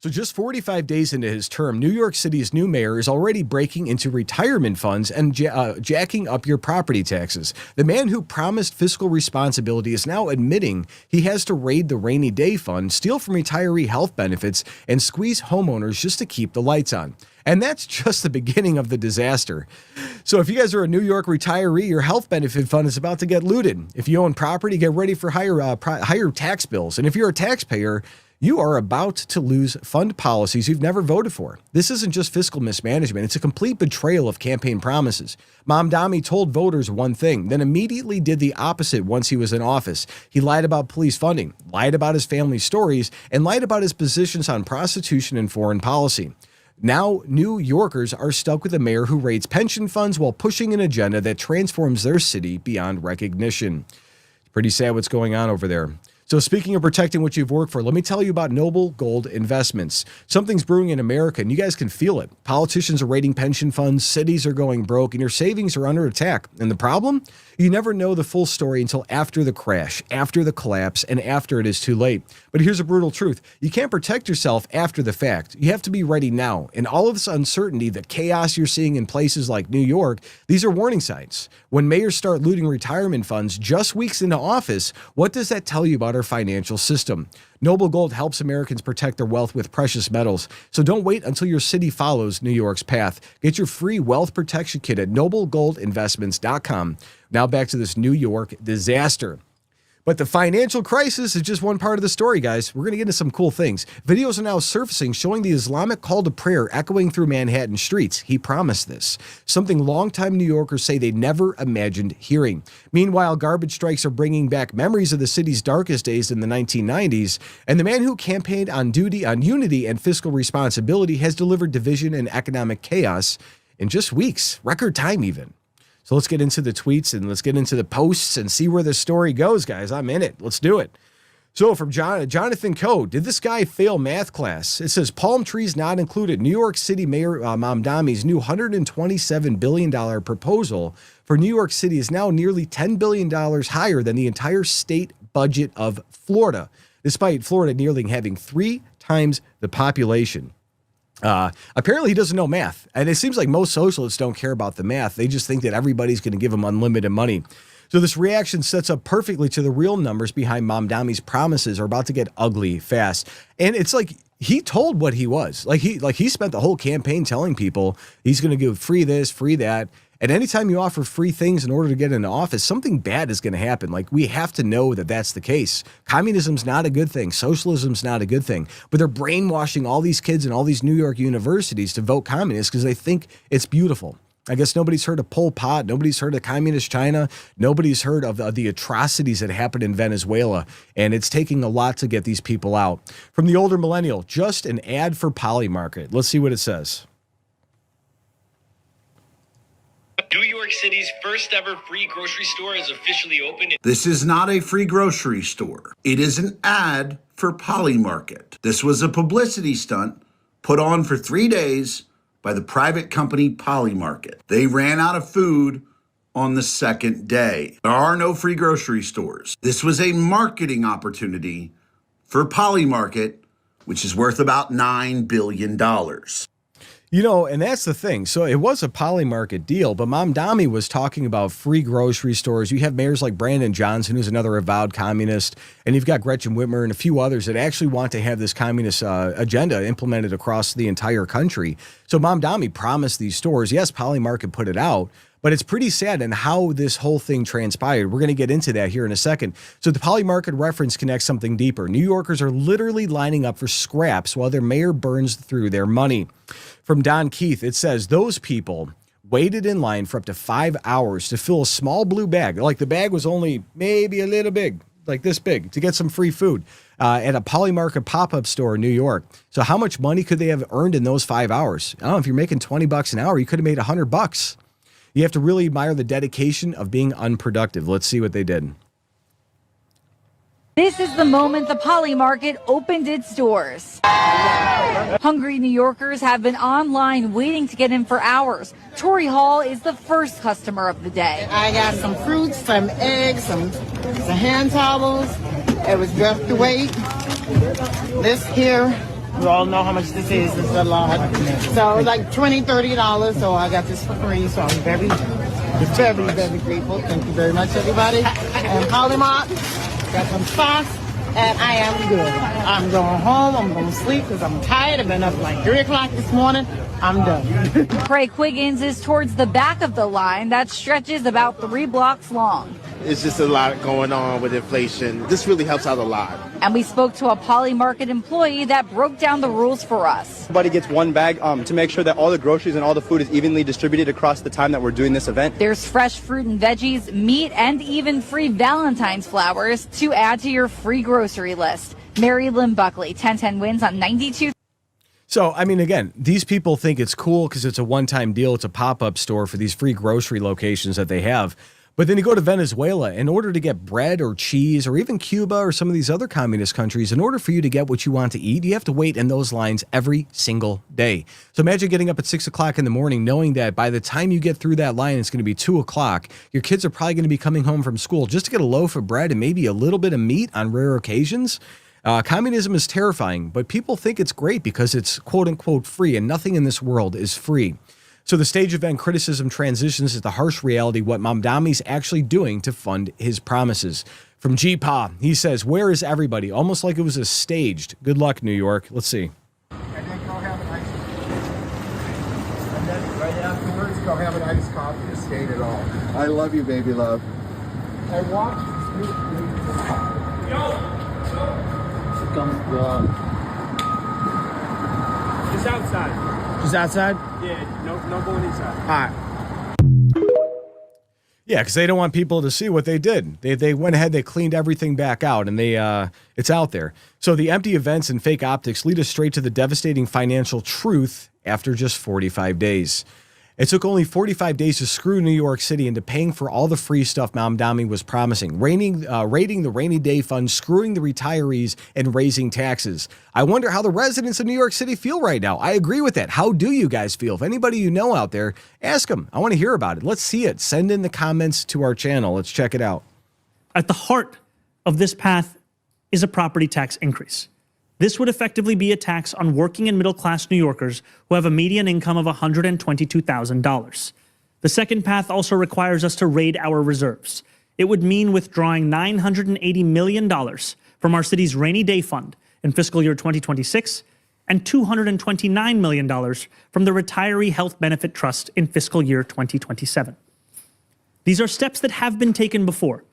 So just 45 days into his term, New York City's new mayor is already breaking into retirement funds and jacking up your property taxes. The man who promised fiscal responsibility is now admitting he has to raid the rainy day fund, steal from retiree health benefits, and squeeze homeowners just to keep the lights on. And that's just the beginning of the disaster. So if you guys are a New York retiree, your health benefit fund is about to get looted. If you own property, get ready for higher tax bills. And if you're a taxpayer, you are about to lose fund policies you've never voted for. This isn't just fiscal mismanagement. It's a complete betrayal of campaign promises. Mamdani told voters one thing, then immediately did the opposite once he was in office. He lied about police funding, lied about his family's stories, and lied about his positions on prostitution and foreign policy. Now, New Yorkers are stuck with a mayor who raids pension funds while pushing an agenda that transforms their city beyond recognition. Pretty sad what's going on over there. So speaking of protecting what you've worked for, let me tell you about Noble Gold Investments. Something's brewing in America, and you guys can feel it. Politicians are raiding pension funds, cities are going broke, and your savings are under attack. And the problem? You never know the full story until after the crash, after the collapse, and after it is too late. But here's a brutal truth. You can't protect yourself after the fact. You have to be ready now. And all of this uncertainty, the chaos you're seeing in places like New York, these are warning signs. When mayors start looting retirement funds just weeks into office, what does that tell you about our financial system? Noble Gold helps Americans protect their wealth with precious metals. So don't wait until your city follows New York's path. Get your free wealth protection kit at noblegoldinvestments.com. Now back to this New York disaster. But the financial crisis is just one part of the story, guys. We're going to get into some cool things. Videos are now surfacing showing the Islamic call to prayer echoing through Manhattan streets. He promised this, something longtime New Yorkers say they never imagined hearing. Meanwhile, garbage strikes are bringing back memories of the city's darkest days in the 1990s, and the man who campaigned on unity and fiscal responsibility has delivered division and economic chaos in just weeks, record time even. So let's get into the tweets and let's get into the posts and see where this story goes, guys. I'm in it. Let's do it. So from Jonathan Coe, did this guy fail math class? It says palm trees not included. New York City Mayor Mamdani's new $127 billion proposal for New York City is now nearly $10 billion higher than the entire state budget of Florida, despite Florida nearly having 3 times the population. Apparently he doesn't know math, and it seems like most socialists don't care about the math. They just think that everybody's going to give them unlimited money. So this reaction sets up perfectly to the real numbers behind Mamdani's promises are about to get ugly fast. And it's like he told what he was. Like he spent the whole campaign telling people he's going to give free this, free that. And anytime you offer free things in order to get into office, something bad is going to happen. Like, we have to know that that's the case. Communism's not a good thing. Socialism's not a good thing. But they're brainwashing all these kids in all these New York universities to vote communist because they think it's beautiful. I guess nobody's heard of Pol Pot. Nobody's heard of communist China. Nobody's heard of the atrocities that happened in Venezuela. And it's taking a lot to get these people out. From the older millennial, just an ad for Polymarket. Let's see what it says. New York City's first ever free grocery store is officially open. This is not a free grocery store. It is an ad for Polymarket. This was a publicity stunt put on for 3 days by the private company Polymarket. They ran out of food on the second day. There are no free grocery stores. This was a marketing opportunity for Polymarket, which is worth about $9 billion. You know, and that's the thing. So it was a Polymarket deal, but Mamdani was talking about free grocery stores. You have mayors like Brandon Johnson, who's another avowed communist, and you've got Gretchen Whitmer and a few others that actually want to have this communist agenda implemented across the entire country. So Mamdani promised these stores. Yes, Polymarket put it out, but it's pretty sad in how this whole thing transpired. We're going to get into that here in a second. So the Polymarket reference connects something deeper. New Yorkers are literally lining up for scraps while their mayor burns through their money. From Don Keith, it says, those people waited in line for up to 5 hours to fill a small blue bag. Like the bag was only maybe a little big, like this big, to get some free food at a Polymarket pop-up store in New York. So how much money could they have earned in those 5 hours? I don't know, if you're making $20 an hour, you could have made $100. You have to really admire the dedication of being unproductive. Let's see what they did. This is the moment the Polymarket opened its doors. Hungry New Yorkers have been online waiting to get in for hours. Tori Hall is the first customer of the day. I got some fruits, some eggs, some hand towels. It was just to wait. This here You all know how much this is. It's a lot. So like $20, $30. So I got this for free. So I'm very, very grateful. Thank you very much, everybody. And Polymart, got some sauce. And I am good. I'm going home. I'm going to sleep because I'm tired. I've been up like 3 o'clock this morning. I'm done. Craig Quiggins is towards the back of the line that stretches about 3 blocks long. It's just a lot going on with inflation. This really helps out a lot. And we spoke to a Poly Market employee that broke down the rules for us. Everybody gets one bag to make sure that all the groceries and all the food is evenly distributed across the time that we're doing this event. There's fresh fruit and veggies, meat, and even free Valentine's flowers to add to your free grocery list. Mary Lynn Buckley, 1010 Wins on 92. So, I mean, again, these people think it's cool because it's a one-time deal. It's a pop-up store for these free grocery locations that they have. But then you go to Venezuela, in order to get bread or cheese or even Cuba or some of these other communist countries, in order for you to get what you want to eat, you have to wait in those lines every single day. So imagine getting up at 6 o'clock in the morning knowing that by the time you get through that line, it's going to be 2 o'clock. Your kids are probably going to be coming home from school just to get a loaf of bread and maybe a little bit of meat on rare occasions. Communism is terrifying, but people think it's great because it's quote-unquote free, and nothing in this world is free. So the stage event criticism transitions to the harsh reality what Mamdani's actually doing to fund his promises. From GPA, he says, "Where is everybody?" Almost like it was a staged. Good luck, New York. Let's see. And then go have an iced coffee. And then right afterwards, go have an iced coffee to skate it all. I love you, baby love. I watched this Just outside. Just outside? Yeah, no going inside. All right. Yeah, because they don't want people to see what they did. They went ahead, they cleaned everything back out, and it's out there. So the empty events and fake optics lead us straight to the devastating financial truth after just 45 days. It took only 45 days to screw New York City into paying for all the free stuff Mamdani was promising, raiding the rainy day fund, screwing the retirees, and raising taxes. I wonder how the residents of New York City feel right now. I agree with that. How do you guys feel? If anybody you know out there, ask them. I want to hear about it. Let's see it. Send in the comments to our channel. Let's check it out. At the heart of this path is a property tax increase. This would effectively be a tax on working and middle-class New Yorkers who have a median income of $122,000. The second path also requires us to raid our reserves. It would mean withdrawing $980 million from our city's rainy day fund in fiscal year 2026 and $229 million from the Retiree Health Benefits Trust in fiscal year 2027. These are steps that have been taken before,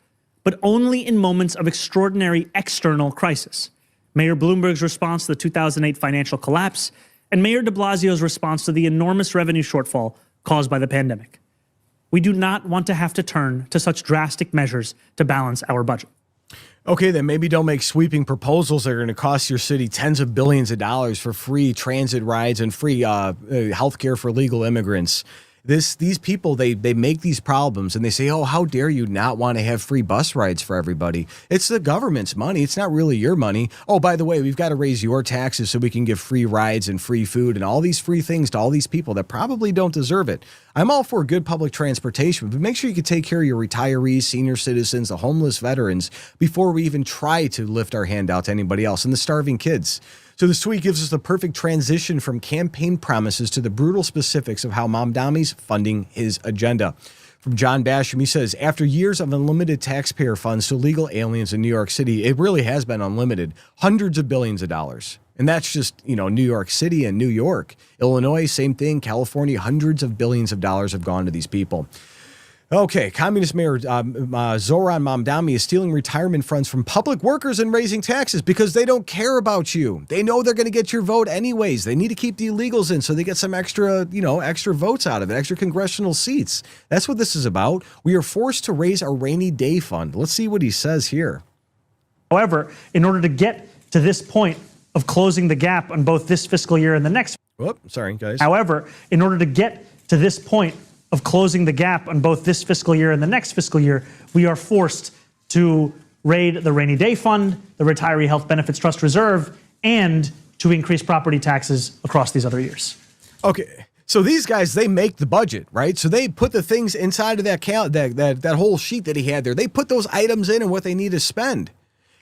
but only in moments of extraordinary external crisis. Mayor Bloomberg's response to the 2008 financial collapse, and Mayor de Blasio's response to the enormous revenue shortfall caused by the pandemic. We do not want to have to turn to such drastic measures to balance our budget. Okay, then maybe don't make sweeping proposals that are going to cost your city tens of billions of dollars for free transit rides and free health care for legal immigrants. These people, they make these problems and they say, oh, how dare you not want to have free bus rides for everybody? It's the government's money. It's not really your money. Oh, by the way, we've got to raise your taxes so we can give free rides and free food and all these free things to all these people that probably don't deserve it. I'm all for good public transportation, but make sure you can take care of your retirees, senior citizens, the homeless veterans before we even try to lift our hand out to anybody else, and the starving kids. So this tweet gives us the perfect transition from campaign promises to the brutal specifics of how Mamdani's funding his agenda. From John Basham, he says, after years of unlimited taxpayer funds to illegal aliens in New York City, it really has been unlimited, hundreds of billions of dollars. And that's just, New York City and New York. Illinois, same thing. California, hundreds of billions of dollars have gone to these people. Okay, Communist Mayor Zohran Mamdani is stealing retirement funds from public workers and raising taxes because they don't care about you. They know they're going to get your vote anyways. They need to keep the illegals in so they get some extra votes out of it, extra congressional seats. That's what this is about. We are forced to raise our rainy day fund. Let's see what he says here. However, in order to get to this point of closing the gap on both this fiscal year and the next. Sorry, guys. However, in order to get to this point of closing the gap on both this fiscal year and the next fiscal year, we are forced to raid the Rainy Day Fund, the Retiree Health Benefits Trust Reserve, and to increase property taxes across these other years. Okay, so these guys, they make the budget, right? So they put the things inside of that whole sheet that he had there. They put those items in and what they need to spend.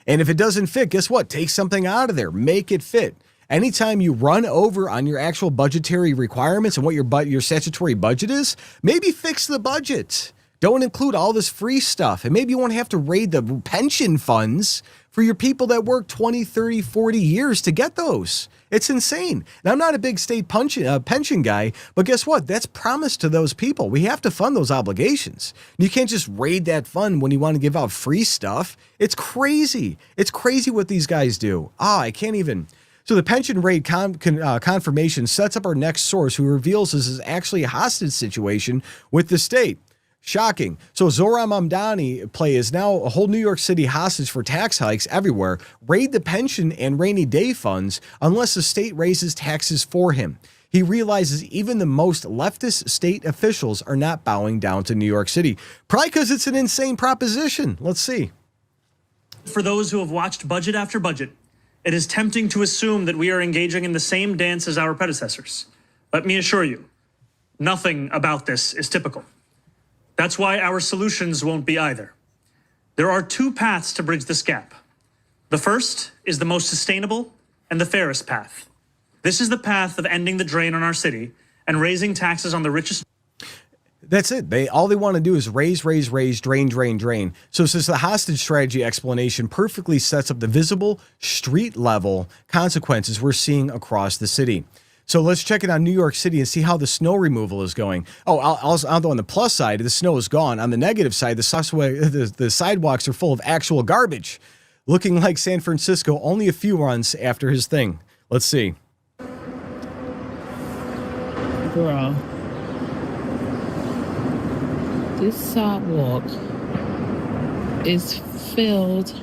And if it doesn't fit, guess what? Take something out of there. Make it fit. Anytime you run over on your actual budgetary requirements and what your statutory budget is, maybe fix the budget. Don't include all this free stuff. And maybe you won't have to raid the pension funds for your people that work 20, 30, 40 years to get those. It's insane. And I'm not a big state pension guy, but guess what? That's promised to those people. We have to fund those obligations. You can't just raid that fund when you want to give out free stuff. It's crazy. It's crazy what these guys do. I can't even. So the pension raid confirmation sets up our next source who reveals this is actually a hostage situation with the state. Shocking. So Zohran Mamdani play is now a whole New York City hostage for tax hikes everywhere. Raid the pension and rainy day funds unless the state raises taxes for him. He realizes even the most leftist state officials are not bowing down to New York City. Probably because it's an insane proposition. Let's see. For those who have watched budget after budget, it is tempting to assume that we are engaging in the same dance as our predecessors. Let me assure you, nothing about this is typical. That's why our solutions won't be either. There are two paths to bridge this gap. The first is the most sustainable and the fairest path. This is the path of ending the drain on our city and raising taxes on the richest. That's it. All they want to do is raise, drain. So since the hostage strategy explanation perfectly sets up the visible street level consequences we're seeing across the city. So let's check it on New York City and see how the snow removal is going. Oh, on the plus side, the snow is gone. On the negative side, the sidewalks are full of actual garbage, looking like San Francisco only a few runs after his thing. Let's see. Bro, this sidewalk is filled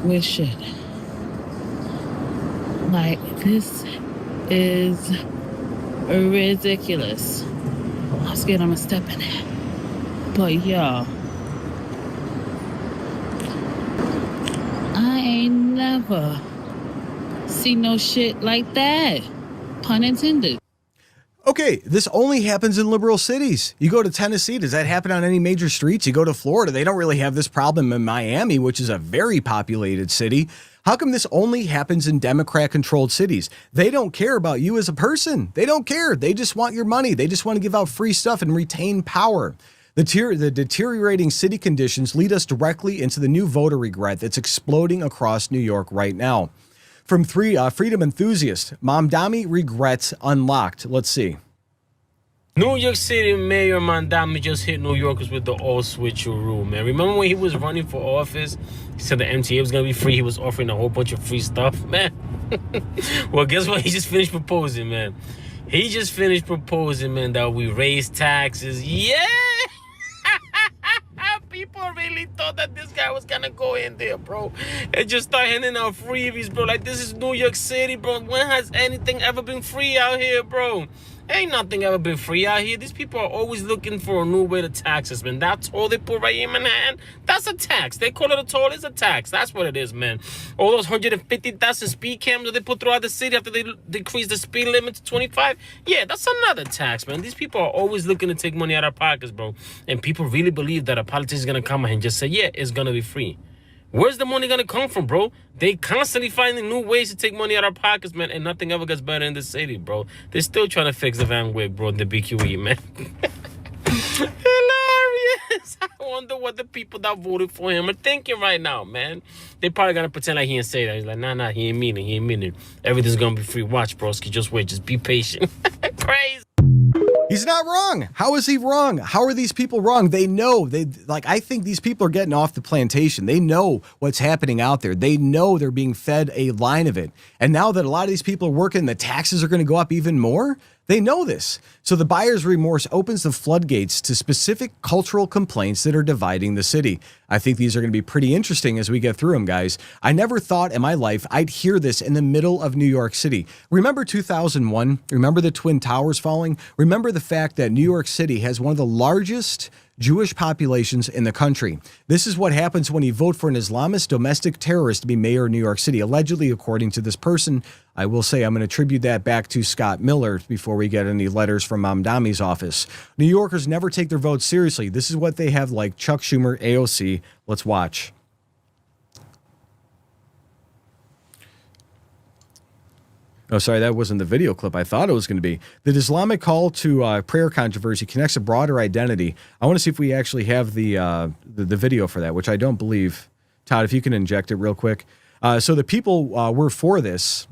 with shit. Like, this is ridiculous. I'm scared I'm gonna step in it. But yo, I ain't never seen no shit like that. Pun intended. Okay, this only happens in liberal cities. You go to Tennessee, does that happen on any major streets? You go to Florida, they don't really have this problem in Miami, which is a very populated city. How come this only happens in Democrat-controlled cities? They don't care about you as a person. They don't care. They just want your money. They just want to give out free stuff and retain power. The deteriorating city conditions lead us directly into the new voter regret that's exploding across New York right now. From Freedom Enthusiast, Mamdani regrets unlocked. Let's see. New York City Mayor Mamdani just hit New Yorkers with the all switcheroo, man. Remember when he was running for office? He said the MTA was going to be free. He was offering a whole bunch of free stuff, man. Well, guess what? He just finished proposing, man. He just finished proposing, man, that we raise taxes. Yeah! People really thought that this guy was gonna go in there, bro, and just start handing out freebies, bro. Like, this is New York City, bro. When has anything ever been free out here, bro? Ain't nothing ever been free out here. These people are always looking for a new way to tax us, man. That toll they put right here in Manhattan, that's a tax. They call it a toll, it's a tax. That's what it is, man. All those 150,000 speed cameras that they put throughout the city after they decrease the speed limit to 25, yeah, that's another tax, man. These people are always looking to take money out of our pockets, bro. And people really believe that a politician is going to come and just say, yeah, it's going to be free. Where's the money gonna come from, bro? They constantly finding new ways to take money out of our pockets, man, and nothing ever gets better in this city, bro. They're still trying to fix the Van Wyck, bro, the BQE, man. Hilarious. I wonder what the people that voted for him are thinking right now, man. They probably gonna pretend like he didn't say that. He's like, nah, he ain't mean it. Everything's gonna be free. Watch, broski. Just wait. Just be patient. Crazy. He's not wrong. How is he wrong? How are these people wrong? They know. I think these people are getting off the plantation. They know what's happening out there. They know they're being fed a line of it. And now that a lot of these people are working, the taxes are going to go up even more. They know this. So the buyer's remorse opens the floodgates to specific cultural complaints that are dividing the city. I think these are going to be pretty interesting as we get through them, guys. I never thought in my life I'd hear this in the middle of New York City. Remember 2001? Remember the Twin Towers falling? Remember the fact that New York City has one of the largest Jewish populations in the country. This is what happens when you vote for an Islamist domestic terrorist to be mayor of New York City, allegedly, according to this person. I will say I'm going to attribute that back to Scott Miller before we get any letters from Mamdani's office. New Yorkers never take their votes seriously. This is what they have like Chuck Schumer, AOC. Let's watch. Oh, sorry, that wasn't the video clip I thought it was going to be. The Islamic call to prayer controversy connects a broader identity. I want to see if we actually have the video for that, which I don't believe. Todd, if you can inject it real quick. So the people were for this.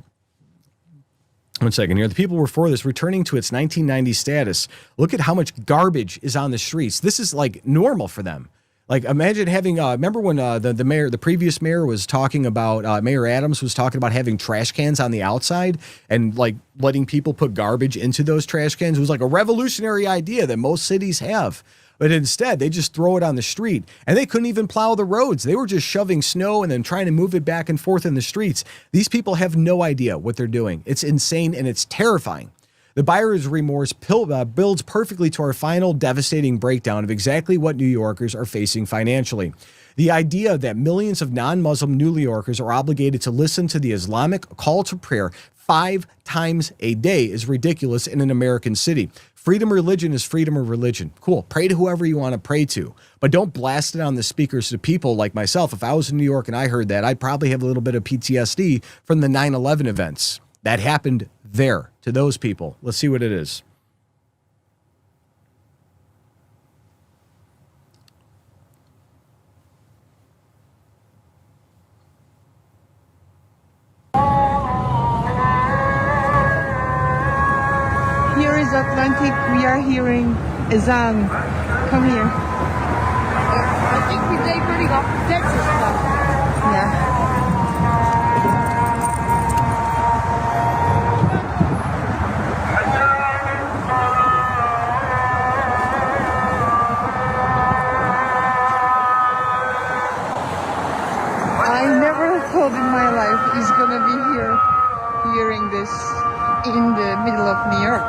1 second here. The people were for this, returning to its 1990 status. Look at how much garbage is on the streets. This is like normal for them. Like, imagine having, remember when the previous mayor was talking about, Mayor Adams was talking about having trash cans on the outside and like letting people put garbage into those trash cans. It was like a revolutionary idea that most cities have. But instead, they just throw it on the street, and they couldn't even plow the roads. They were just shoving snow and then trying to move it back and forth in the streets. These people have no idea what they're doing. It's insane, and it's terrifying. The buyer's remorse builds perfectly to our final devastating breakdown of exactly what New Yorkers are facing financially. The idea that millions of non-Muslim New Yorkers are obligated to listen to the Islamic call to prayer 5 times a day is ridiculous in an American city. Freedom of religion is freedom of religion. Cool. Pray to whoever you want to pray to, but don't blast it on the speakers to people like myself. If I was in New York and I heard that, I'd probably have a little bit of PTSD from the 9/11 events. That happened there to those people. Let's see what it is. Here is Atlantic. We are hearing Azan. Come here. I think we're diverting off Texas stuff. Yeah. I never thought in my life he's gonna be here hearing this in the middle of New York.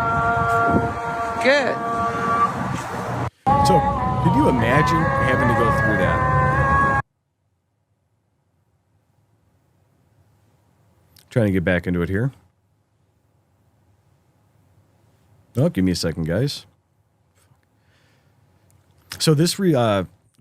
Good. So, could you imagine having to go through that? Trying to get back into it here. Oh, give me a second, guys. So this,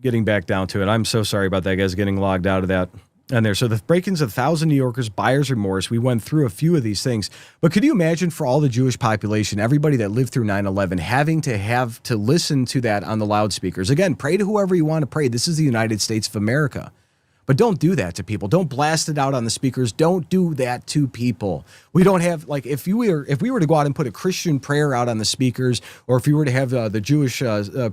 getting back down to it, I'm so sorry about that, guys, getting logged out of that. And there, so the break-ins of 1,000 New Yorkers, buyer's remorse. We went through a few of these things, but could you imagine for all the Jewish population, everybody that lived through 9/11, having to listen to that on the loudspeakers? Again, pray to whoever you want to pray. This is the United States of America. But don't do that to people. Don't blast it out on the speakers. Don't do that to people. We don't have, like, if we were to go out and put a Christian prayer out on the speakers, or if you were to have the Jewish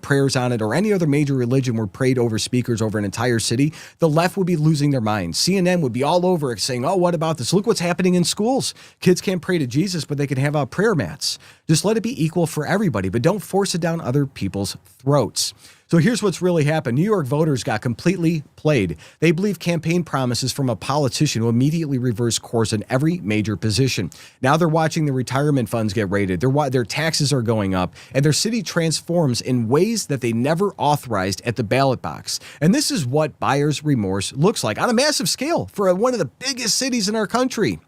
prayers on it, or any other major religion were prayed over speakers over an entire city, the left would be losing their minds. CNN would be all over it saying, oh, what about this? Look what's happening in schools. Kids can't pray to Jesus, but they can have prayer mats. Just let it be equal for everybody, but don't force it down other people's throats. So here's what's really happened. New York voters got completely played. They believe campaign promises from a politician will immediately reverse course in every major position. Now they're watching the retirement funds get raided. Their taxes are going up, and their city transforms in ways that they never authorized at the ballot box. And this is what buyer's remorse looks like on a massive scale for one of the biggest cities in our country.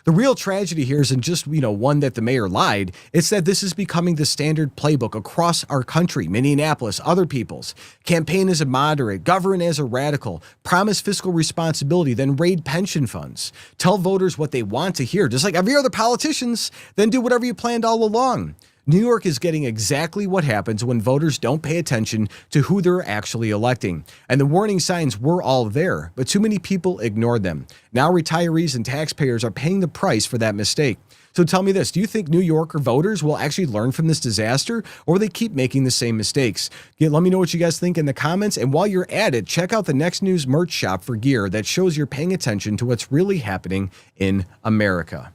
The real tragedy here isn't just, one that the mayor lied. It's that this is becoming the standard playbook across our country, Minneapolis, other people's. Campaign as a moderate, govern as a radical, promise fiscal responsibility, then raid pension funds. Tell voters what they want to hear, just like every other politicians, then do whatever you planned all along. New York is getting exactly what happens when voters don't pay attention to who they're actually electing. And the warning signs were all there, but too many people ignored them. Now retirees and taxpayers are paying the price for that mistake. So tell me this, do you think New Yorker voters will actually learn from this disaster, or will they keep making the same mistakes? Let me know what you guys think in the comments. And while you're at it, check out the Next News merch shop for gear that shows you're paying attention to what's really happening in America.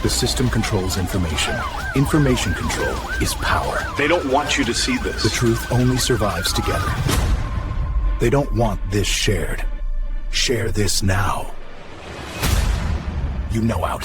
The system controls information. Information control is power. They don't want you to see this. The truth only survives together. They don't want this shared. Share this now. You know out.